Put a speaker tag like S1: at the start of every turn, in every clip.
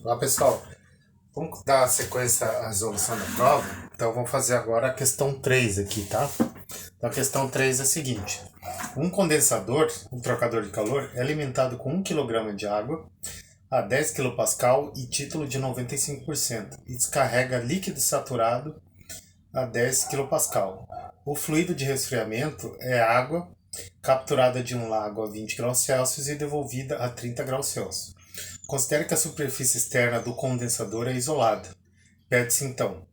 S1: Olá pessoal, vamos dar sequência à resolução da prova. Então vamos fazer agora a questão 3 aqui, tá? Então a questão 3 é a seguinte: um condensador, um trocador de calor, é alimentado com 1 kg de água a 10 kPa e título de 95% e descarrega líquido saturado a 10 kPa. O fluido de resfriamento é água capturada de um lago a 20 °C e devolvida a 30 °C. Considere que a superfície externa do condensador é isolada. Pede-se então: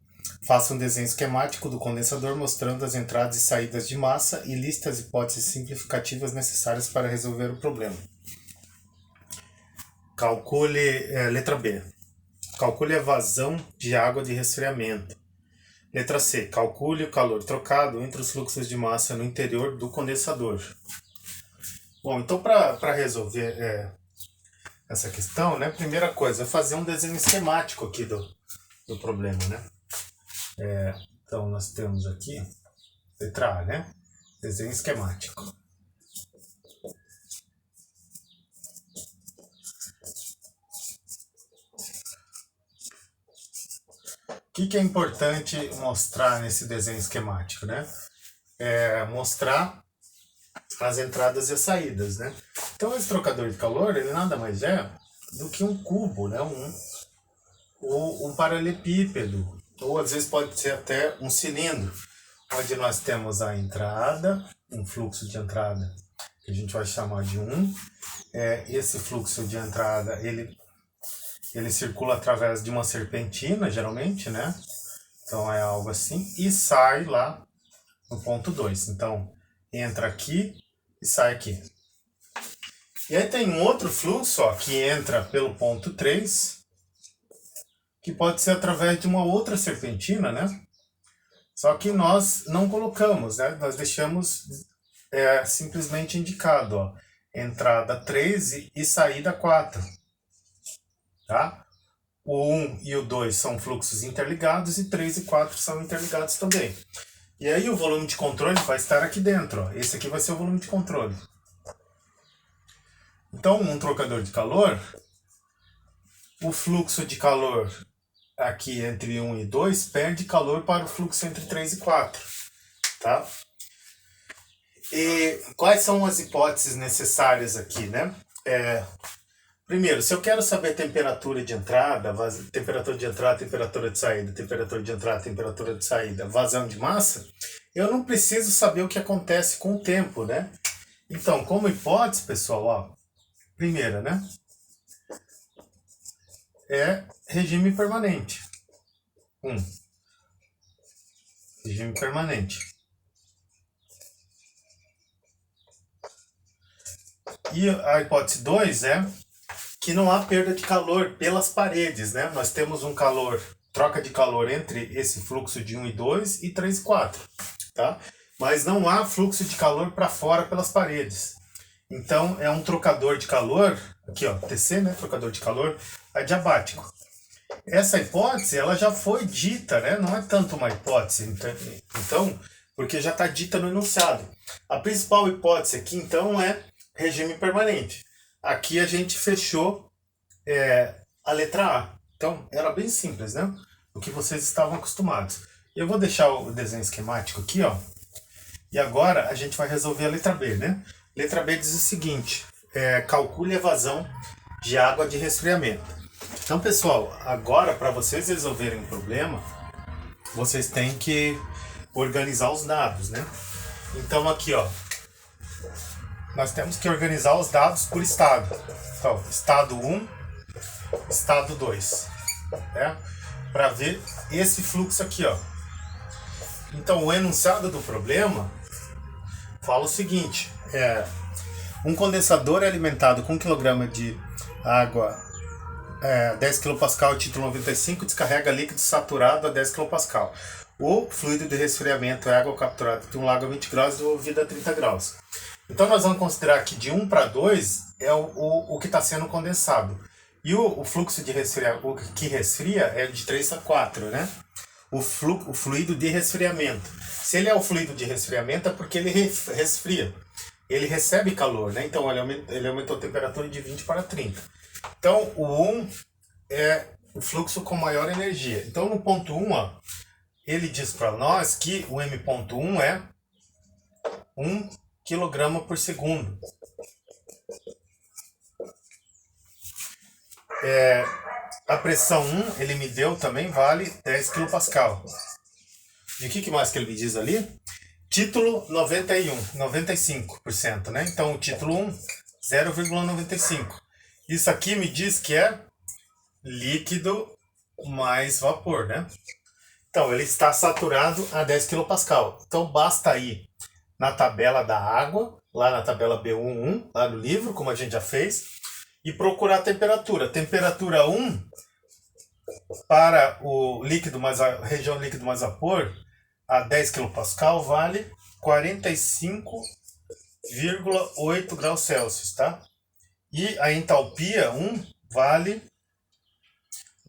S1: faça um desenho esquemático do condensador mostrando as entradas e saídas de massa e liste as hipóteses simplificativas necessárias para resolver o problema. Calcule, letra B. Calcule a vazão de água de resfriamento. Letra C. Calcule o calor trocado entre os fluxos de massa no interior do condensador. Bom, então para resolver essa questão, né, primeira coisa é fazer um desenho esquemático aqui do problema, né? Então nós temos aqui, letra A, né? Desenho esquemático. O que é importante mostrar nesse desenho esquemático, né? Mostrar as entradas e as saídas, né? Então esse trocador de calor, ele nada mais é do que um cubo, né? Um paralelepípedo, ou às vezes pode ser até um cilindro, onde nós temos a entrada, um fluxo de entrada que a gente vai chamar de 1. Esse fluxo de entrada, ele circula através de uma serpentina, geralmente, né? Então é algo assim, e sai lá no ponto 2. Então entra aqui e sai aqui. E aí tem um outro fluxo, ó, que entra pelo ponto 3, que pode ser através de uma outra serpentina, né? Só que nós não colocamos, né? Nós deixamos simplesmente indicado, ó, entrada 3 e saída 4. Tá? O 1 e o 2 são fluxos interligados e 3 e 4 são interligados também. E aí o volume de controle vai estar aqui dentro, ó. Esse aqui vai ser o volume de controle. Então, um trocador de calor, o fluxo de calor aqui entre 1 e 2 perde calor para o fluxo entre 3 e 4. Tá? E quais são as hipóteses necessárias aqui, né? Primeiro, se eu quero saber temperatura de entrada, temperatura de entrada, temperatura de saída, temperatura de entrada, temperatura de saída, vazão de massa, eu não preciso saber o que acontece com o tempo, né? Então, como hipótese, pessoal, ó, primeira, né? É regime permanente. Regime permanente. E a hipótese 2 é que não há perda de calor pelas paredes, né? Nós temos um calor, troca de calor entre esse fluxo de 1 e 2 e 3 e 4, tá? Mas não há fluxo de calor para fora pelas paredes. Então é um trocador de calor, aqui ó, TC, né? Trocador de calor adiabático. Essa hipótese, ela já foi dita, né? Não é tanto uma hipótese, então, porque já está dita no enunciado. A principal hipótese aqui, então, é regime permanente. Aqui a gente fechou a letra A. Então, era bem simples, né? O que vocês estavam acostumados. Eu vou deixar o desenho esquemático aqui, ó. E agora a gente vai resolver a letra B, né? Letra B diz o seguinte: calcule a vazão de água de resfriamento. Então, pessoal, agora para vocês resolverem o problema, vocês têm que organizar os dados, né? Então, aqui, ó, nós temos que organizar os dados por estado. Então, estado 1, estado 2, né? Para ver esse fluxo aqui, ó. Então, o enunciado do problema fala o seguinte: um condensador é alimentado com 1 kg de água 10 kPa, título 95, descarrega líquido saturado a 10 kPa. O fluido de resfriamento é água capturada de um lago a 20 graus e devolvida a 30 graus. Então nós vamos considerar que de 1 para 2 é o que está sendo condensado. E o fluxo de resfriamento, o que resfria é de 3 a 4, né? O fluido de resfriamento. Se ele é o fluido de resfriamento é porque ele resfria. Ele recebe calor, né? Então ele aumentou a temperatura de 20 para 30. Então o 1 é o fluxo com maior energia. Então, no ponto 1, ó, ele diz para nós que o M.1 é 1 kg por segundo. A pressão 1, ele me deu também, vale 10 kPa. E o que mais que ele me diz ali? Título 95%, né? Então, o título 1, 0,95. Isso aqui me diz que é líquido mais vapor, né? Então, ele está saturado a 10 kPa. Então, basta ir na tabela da água, lá na tabela B11, lá no livro, como a gente já fez, e procurar a temperatura. Temperatura 1 para o líquido mais a região líquido mais vapor a 10 kPa vale 45,8 graus Celsius, tá? E a entalpia 1 vale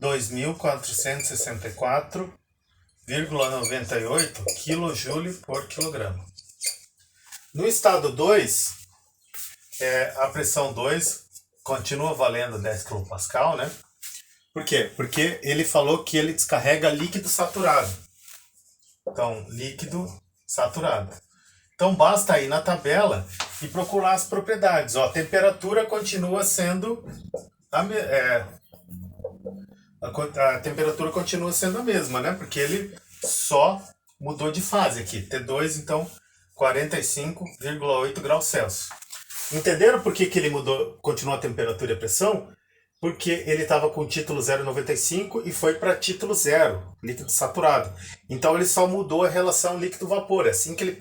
S1: 2.464,98 kJ por quilograma. No estado 2, a pressão 2 continua valendo 10 kPa, né? Por quê? Porque ele falou que ele descarrega líquido saturado. Então, líquido saturado. Então, basta ir na tabela e procurar as propriedades. Ó, a temperatura continua sendo a temperatura continua sendo a mesma, né? Porque ele só mudou de fase aqui. T2, então, 45,8 graus Celsius. Entenderam por que ele mudou, continuou a temperatura e a pressão? Porque ele estava com título 0,95 e foi para título 0, líquido saturado. Então ele só mudou a relação líquido-vapor, é assim que ele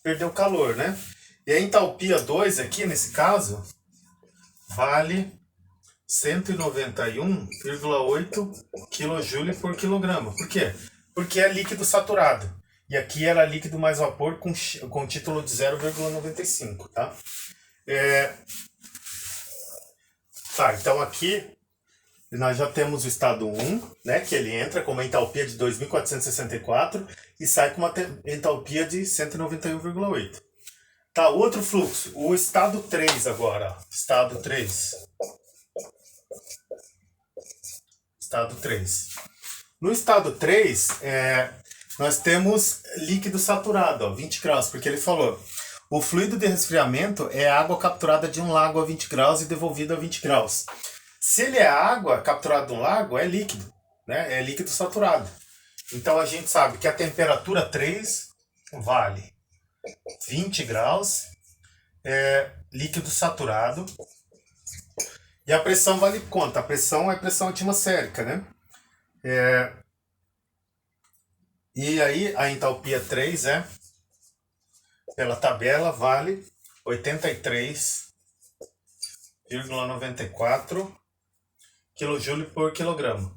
S1: perdeu calor, né? E a entalpia 2 aqui, nesse caso, vale 191,8 kJ por quilograma. Por quê? Porque é líquido saturado. E aqui era líquido mais vapor com título de 0,95, tá? Tá, então aqui nós já temos o estado 1, né, que ele entra com uma entalpia de 2.464 e sai com uma entalpia de 191,8. Tá, outro fluxo, o estado 3 agora, ó. Estado 3. Estado 3. No estado 3, nós temos líquido saturado, ó, 20 graus, porque ele falou... O fluido de resfriamento é água capturada de um lago a 20 graus e devolvida a 20 graus. Se ele é água capturada de um lago, é líquido, né? É líquido saturado. Então a gente sabe que a temperatura 3 vale 20 graus, líquido saturado. E a pressão vale quanto? A pressão é pressão atmosférica, né? E aí a entalpia 3 pela tabela, vale 83,94 kJ por quilograma.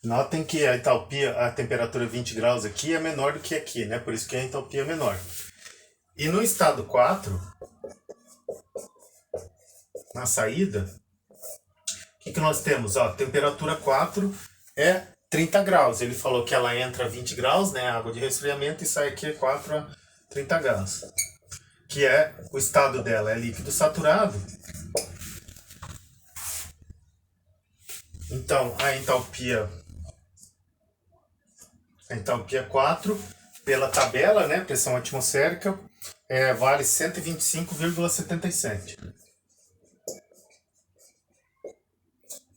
S1: Notem que a entalpia, a temperatura 20 graus aqui é menor do que aqui, né? Por isso que a entalpia é menor. E no estado 4... na saída, o que nós temos? Ó, temperatura 4 é 30 graus. Ele falou que ela entra a 20 graus, né, água de resfriamento, e sai aqui 4 a 30 graus. Que é o estado dela, é líquido saturado. Então, a entalpia 4, pela tabela, né, pressão atmosférica, vale 125,77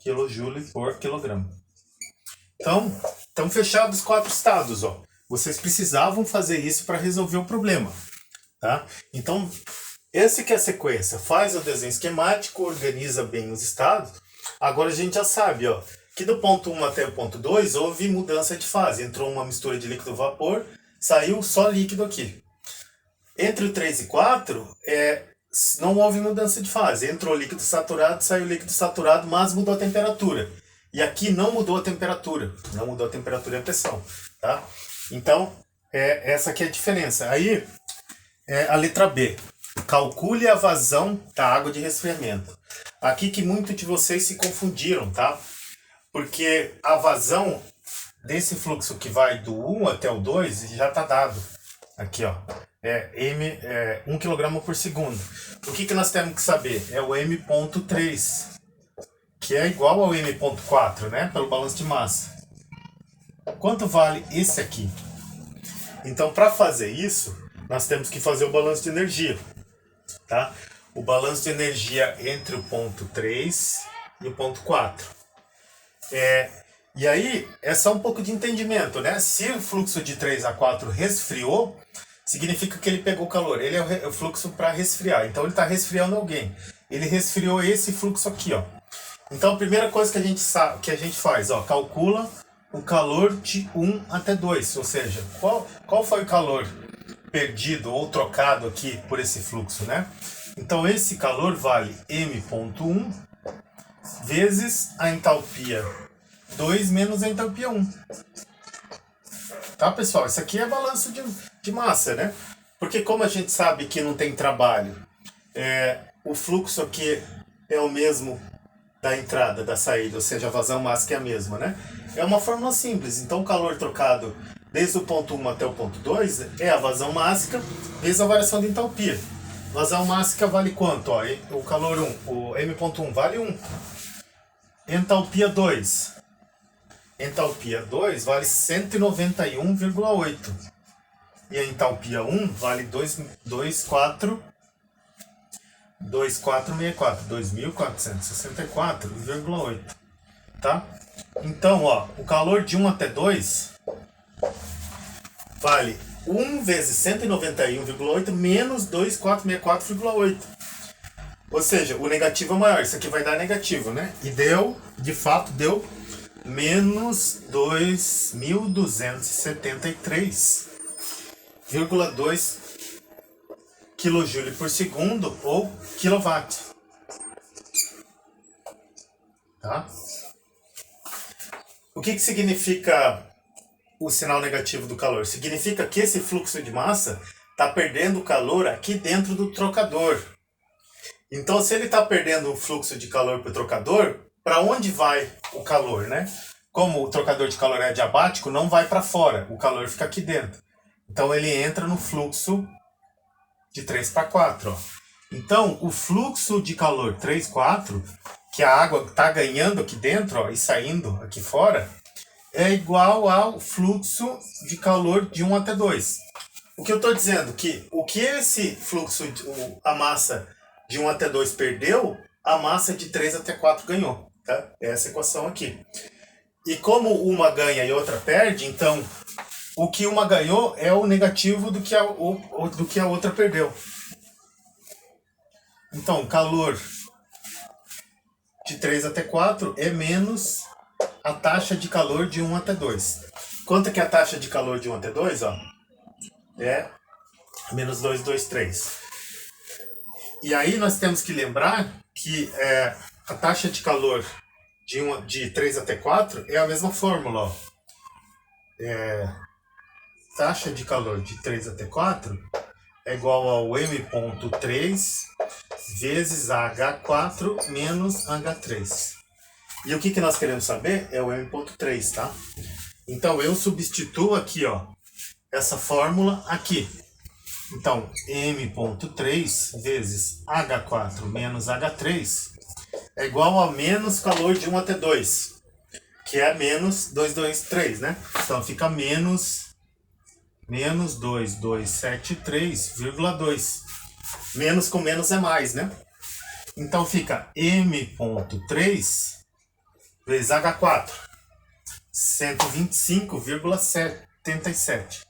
S1: kJ por quilograma. Então, estão fechados os 4 estados, ó. Vocês precisavam fazer isso para resolver o problema, tá? Então, essa que é a sequência. Faz o desenho esquemático, organiza bem os estados. Agora a gente já sabe, ó, que do ponto 1 até o ponto 2 houve mudança de fase. Entrou uma mistura de líquido-vapor, saiu só líquido aqui. Entre o 3 e 4, não houve mudança de fase. Entrou líquido saturado, saiu líquido saturado, mas mudou a temperatura. E aqui não mudou a temperatura. Não mudou a temperatura e a pressão. Tá? Então, essa aqui é a diferença. Aí, a letra B. Calcule a vazão da água de resfriamento. Aqui que muitos de vocês se confundiram, tá? Porque a vazão desse fluxo que vai do 1 até o 2 já está dado. Aqui, ó. É 1 kg por segundo. O que nós temos que saber? É o M.3, que é igual ao M.4, né? Pelo balanço de massa. Quanto vale esse aqui? Então, para fazer isso, nós temos que fazer o balanço de energia, tá? O balanço de energia entre o ponto 3 e o ponto 4. E aí, é só um pouco de entendimento, né? Se o fluxo de 3 a 4 resfriou, significa que ele pegou calor. Ele é o fluxo para resfriar. Então, ele está resfriando alguém. Ele resfriou esse fluxo aqui, ó. Então, a primeira coisa que a gente faz, ó, calcula o calor de 1 até 2. Ou seja, qual foi o calor perdido ou trocado aqui por esse fluxo, né? Então, esse calor vale M.1 vezes a entalpia 2 menos a entalpia 1. Tá, pessoal? Isso aqui é balanço de massa, né? Porque como a gente sabe que não tem trabalho, o fluxo aqui é o mesmo da entrada, da saída, ou seja, a vazão máxima é a mesma, né? É uma fórmula simples. Então, o calor trocado desde o ponto 1 até o ponto 2 é a vazão máxima vezes a variação de entalpia. Vazão máxima vale quanto? Ó, o calor 1, o M.1 vale 1. Entalpia 2. Entalpia 2 vale 191,8. E a entalpia 1 vale 2464,8. Tá? Então, ó, o calor de 1 até 2 vale 1 vezes 191,8 menos 2464,8. Ou seja, o negativo é maior. Isso aqui vai dar negativo, né? E de fato, deu menos 2.273,2 kJ por segundo ou quilowatt. Tá? O que significa o sinal negativo do calor? Significa que esse fluxo de massa está perdendo calor aqui dentro do trocador. Então, se ele está perdendo o fluxo de calor para o trocador, para onde vai o calor, né? Como o trocador de calor é adiabático, não vai para fora, o calor fica aqui dentro. Então, ele entra no fluxo de 3 para 4. Ó. Então, o fluxo de calor 3, 4, que a água está ganhando aqui dentro, ó, e saindo aqui fora, é igual ao fluxo de calor de 1 até 2. O que eu estou dizendo? Que o que esse fluxo, a massa de 1 até 2 perdeu, a massa de 3 até 4 ganhou. Tá? É essa equação aqui. E como uma ganha e outra perde, então o que uma ganhou é o negativo do que a outra perdeu. Então, calor de 3 até 4 é menos a taxa de calor de 1 até 2. Quanto que é a taxa de calor de 1 até 2? Ó? É menos 223. E aí nós temos que lembrar que a taxa de calor de 3 até 4 é a mesma fórmula. Ó. Taxa de calor de 3 até 4 é igual ao M.3 vezes H4 menos H3. E o que nós queremos saber é o M.3, tá? Então, eu substituo aqui, ó, essa fórmula aqui. Então, M.3 vezes H4 menos H3 é igual a menos calor de 1 até 2, que é menos 223, né? Então, fica menos 2273,2. Menos com menos é mais, né? Então, fica M.3 vezes H4, 125,77.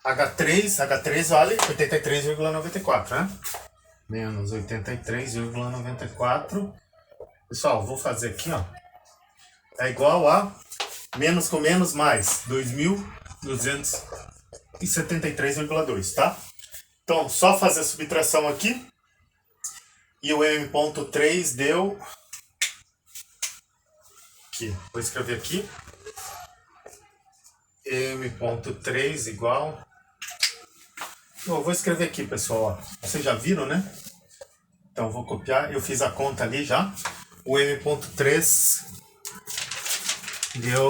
S1: H3 vale 83,94, né? Menos 83,94. Pessoal, vou fazer aqui, ó. É igual a menos com menos mais 2.273,2, tá? Então, só fazer a subtração aqui. E o M.3 deu... Aqui, vou escrever aqui. M.3 igual... Eu vou escrever aqui, pessoal. Ó. Vocês já viram, né? Então, vou copiar. Eu fiz a conta ali já. O M.3 deu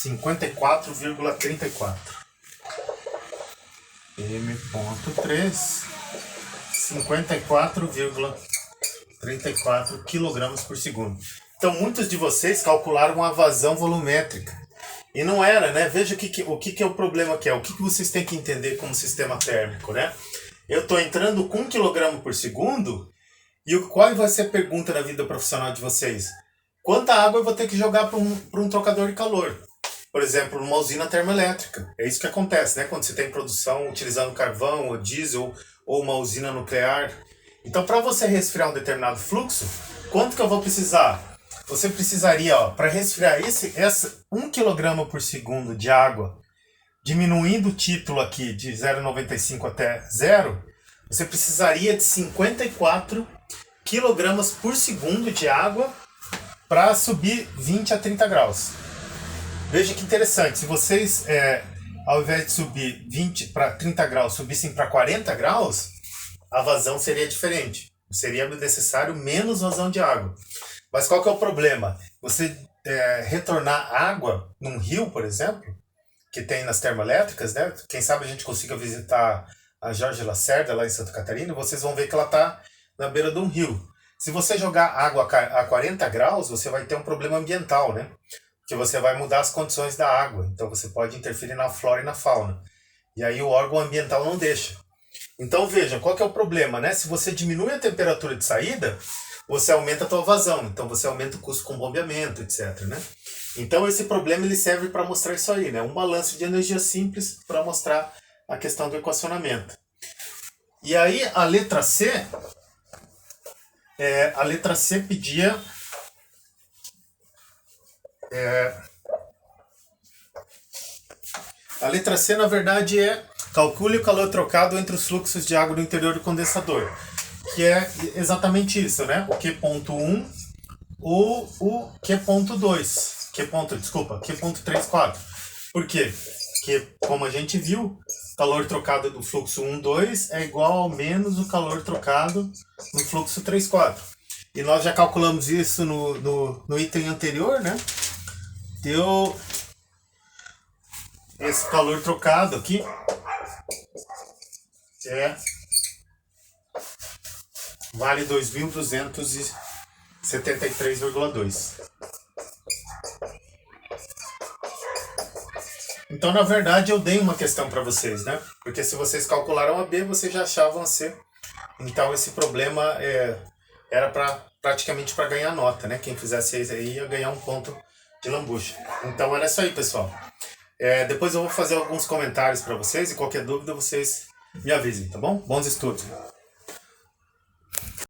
S1: 54,34. M.3, 54,34 kg por segundo. Então, muitos de vocês calcularam a vazão volumétrica. E não era, né? Veja o que é o problema que é. O que vocês têm que entender como sistema térmico, né? Eu estou entrando com 1 kg por segundo e qual vai ser a pergunta na vida profissional de vocês? Quanta água eu vou ter que jogar para um trocador de calor? Por exemplo, numa usina termoelétrica. É isso que acontece, né? Quando você tem produção utilizando carvão ou diesel ou uma usina nuclear. Então, para você resfriar um determinado fluxo, quanto que eu vou precisar? Você precisaria, para resfriar esse 1 kg por segundo de água, diminuindo o título aqui de 0,95 até 0, você precisaria de 54 kg por segundo de água para subir 20 a 30 graus. Veja que interessante, se vocês, ao invés de subir 20 para 30 graus, subissem para 40 graus, a vazão seria diferente. Seria necessário menos vazão de água. Mas qual que é o problema? Você retornar água num rio, por exemplo, que tem nas termoelétricas, né? Quem sabe a gente consiga visitar a Jorge Lacerda lá em Santa Catarina, vocês vão ver que ela está na beira de um rio. Se você jogar água a 40 graus, você vai ter um problema ambiental, né? Porque você vai mudar as condições da água. Então você pode interferir na flora e na fauna. E aí o órgão ambiental não deixa. Então veja, qual que é o problema, né? Se você diminui a temperatura de saída, você aumenta a tua vazão. Então você aumenta o custo com bombeamento, etc, né? Então esse problema ele serve para mostrar isso aí, né? Um balanço de energia simples para mostrar a questão do equacionamento. E aí a letra C pedia a letra C, na verdade, calcule o calor trocado entre os fluxos de água no interior do condensador, que é exatamente isso, né? O Q.1 ou o Q.2, Q.34. Por quê? Porque, como a gente viu, o calor trocado do fluxo 1, 2 é igual ao menos o calor trocado no fluxo 3, 4. E nós já calculamos isso no item anterior, né? Deu esse calor trocado aqui vale 2.273,2. Então, na verdade, eu dei uma questão para vocês, né? Porque se vocês calcularam a B, vocês já achavam a C. Então, esse problema era praticamente para ganhar nota, né? Quem fizesse isso aí ia ganhar um ponto de lambuja. Então, era isso aí, pessoal. Depois eu vou fazer alguns comentários para vocês e qualquer dúvida vocês me avisem, tá bom? Bons estudos!